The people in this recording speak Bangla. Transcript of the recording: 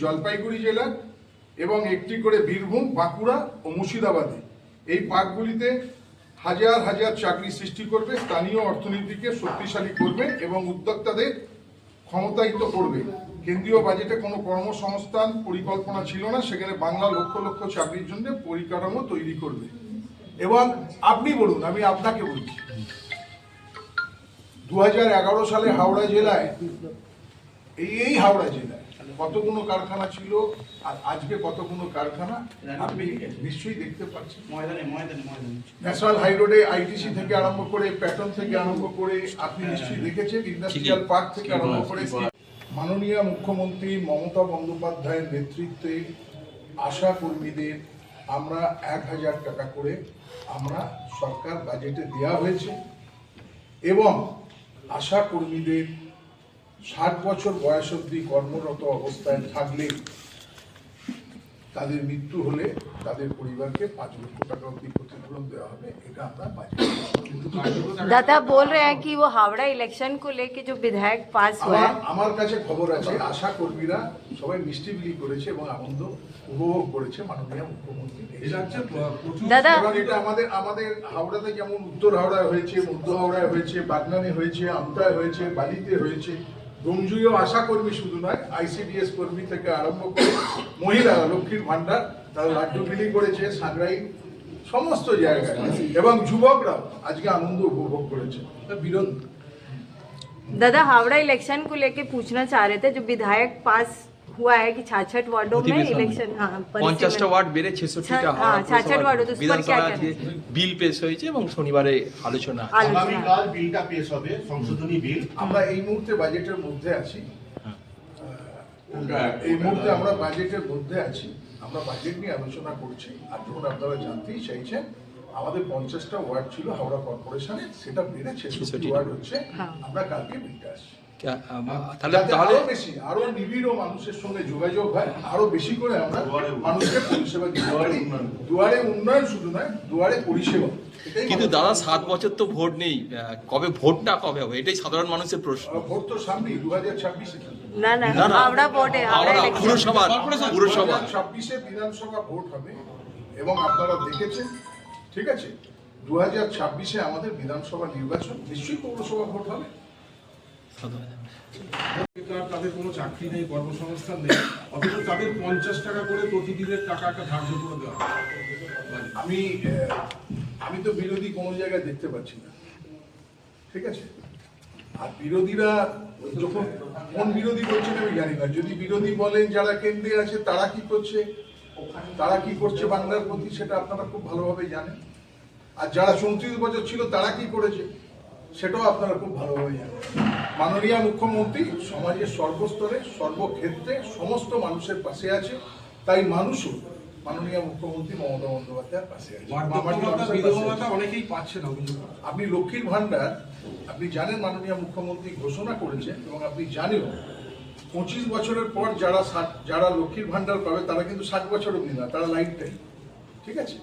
জলপাইগুড়ি জেলা এবং একটি করে বীরভূম, বাঁকুড়া ও মুর্শিদাবাদে। এই পার্কগুলিতে হাজার হাজার চাকরি সৃষ্টি করবে, স্থানীয় অর্থনীতিকে শক্তিশালী করবে এবং উদ্যোক্তাদের ক্ষমতায়িত করবে। কেন্দ্রীয় বাজেটে কোনো কর্মসংস্থান পরিকল্পনা ছিল না, সেখানে বাংলা লক্ষ লক্ষ চাকরির জন্য পরিকাঠামো তৈরি করবে। এবং আপনি বলুন, আমি আপনাকে বলছি, 2011 সালে হাওড়া জেলায় এই হাওড়া জেলায় কতগুলো কারখানা ছিল আর আজকে কতগুলো কারখানা আপনি নিশ্চয়ই দেখতে পাচ্ছেন। ন্যাশনাল হাই রোডে আইটিসি থেকে আরম্ভ করে, প্যাটার্ন থেকে আরম্ভ করে আপনি নিশ্চয়ই দেখেছেন, ইন্ডাস্ট্রিয়াল পার্ক থেকে আরম্ভ করে। মাননীয় মুখ্যমন্ত্রী মমতা বন্দ্যোপাধ্যায়ের নেতৃত্বে আশা কর্মীদের আমরা 1000 টাকা করে আমরা সরকার বাজেটে দেওয়া হয়েছে এবং আশা কর্মীদের 60 বছর বয়স অবধি কর্মরত অবস্থায় থাকলে তাদের মৃত্যু হলে তাদের পরিবারকে 5 লক্ষ টাকা অবধি ক্ষতিপূরণ দেওয়া হবে। এটা আমরা বাজেট। दादा बोल रहे हैं कि वो हावड़ा इलेक्शन को लेके जो विधायक पास हुआ है, আমার কাছে খবর আছে আশা কর্মীরা সবাই মিষ্টি বিলি করেছে এবং আনন্দ উপভোগ করেছে মাননীয় মুখ্যমন্ত্রী। দাদা এটা আমাদের হাওড়াতে যেমন উত্তর হাওড়ায় হয়েছে, মধ্য হাওড়ায় হয়েছে, বাগনানে হয়েছে, আমতায় হয়েছে, বালিতে হয়েছে। ডোমজুইও আশা কর্মী শুধু নয়, আইসিডিএস কর্মী থেকে আরম্ভ করে মহিলারা লক্ষ্মীর ভান্ডার তারা লাড্ডু বিলি করেছে, সাঁকরাই সমস্ত জায়গায়, এবং যুবকরা আজকে আনন্দ উপভোগ করেছে। বিরোধ दादा हावड़ा इलेक्शन को लेके पूछना चाह रहे थे, जो विधायक पास हुआ है कि 66 वार्डों में इलेक्शन, हाँ 50টা ওয়ার্ড বেড়ে 66টা, हाँ 66 वार्डों, तो उस पर क्या বিধানসভা कहना है? বিল পেশ হয়েছে এবং শনিবারে আলোচনা। আগামীকাল বিলটা পেশ হবে, সংশোধনী বিল। আমরা এই মুহূর্তে বাজেটের মধ্যে আছি, এই মুহূর্তে আমরা বাজেটের মধ্যে আছি, আমরা বাজেট নিয়ে আলোচনা করছি। আর যখন আপনারা জানতেই চাইছেন, আমাদের 50টা ওয়ার্ড ছিল হাওড়া কর্পোরেশনে, সেটা বেড়ে 66 ওয়ার্ড হচ্ছে। আমরা কালকে বিলটা আসছি, তাহলে আরো বেশি, আরো নিবিড় মানুষের সঙ্গে যোগাযোগ হয়, আরো বেশি করে আমরা মানুষকে পরিষেবা দিতে পারি। দুয়ারে উন্নয়ন শুধু নয়, দুয়ারে পরিষেবা। কিন্তু দাদা 7 বছর তো ভোট নেই, কবে ভোটটা কবে হবে এটাই সাধারণ মানুষের প্রশ্ন। ভোট তো সামনেই 2026-এ। ना ना हावड़ा वोट है, हावड़ा इलेक्शन পুরসভা 2026-এ বিধানসভা ভোট হবে এবং আপনারা দেখেছেন, ঠিক আছে, 2026-এ আমাদের বিধানসভা নির্বাচন, নিশ্চয়ই পৌরসভা ভোট হবে। তাদের কোনো চাকরি নেই, কর্মসংস্থান নেই, অথচ তাদের 50 টাকা করে প্রতিদিনের টাকা ধার্য করে দেওয়া। আমি তো বিরোধী কোনো জায়গায় দেখতে পাচ্ছি না, ঠিক আছে। আর বিরোধীরা যখন কোন বিরোধী করছেন আমি জানি না। যদি বিরোধী বলেন যারা কেন্দ্রে আছে তারা কি করছে, বাংলার প্রতি, সেটা আপনারা খুব ভালোভাবে জানেন। আর যারা 34 বছর ছিল তারা কি করেছে সেটাও আপনারা খুব ভালোভাবে জানেন। মাননীয় মুখ্যমন্ত্রী সমাজের সর্বস্তরে, সর্বক্ষেত্রে সমস্ত মানুষের পাশে আছে, তাই মানুষও মাননীয় মুখ্যমন্ত্রী মমতা বন্দ্যোপাধ্যায়ের পাশে আছে। অনেকেই পাচ্ছে না। আপনি লক্ষ্মীর ভান্ডার আপনি জানেন মাননীয় মুখ্যমন্ত্রী ঘোষণা করেছেন, এবং আপনি জানেন 25 বছরের পর যারা লক্ষ্মীর ভান্ডার পাবে তারা কিন্তু 60 বছর অবধি না, তারা লাইফ টাইম, ঠিক আছে।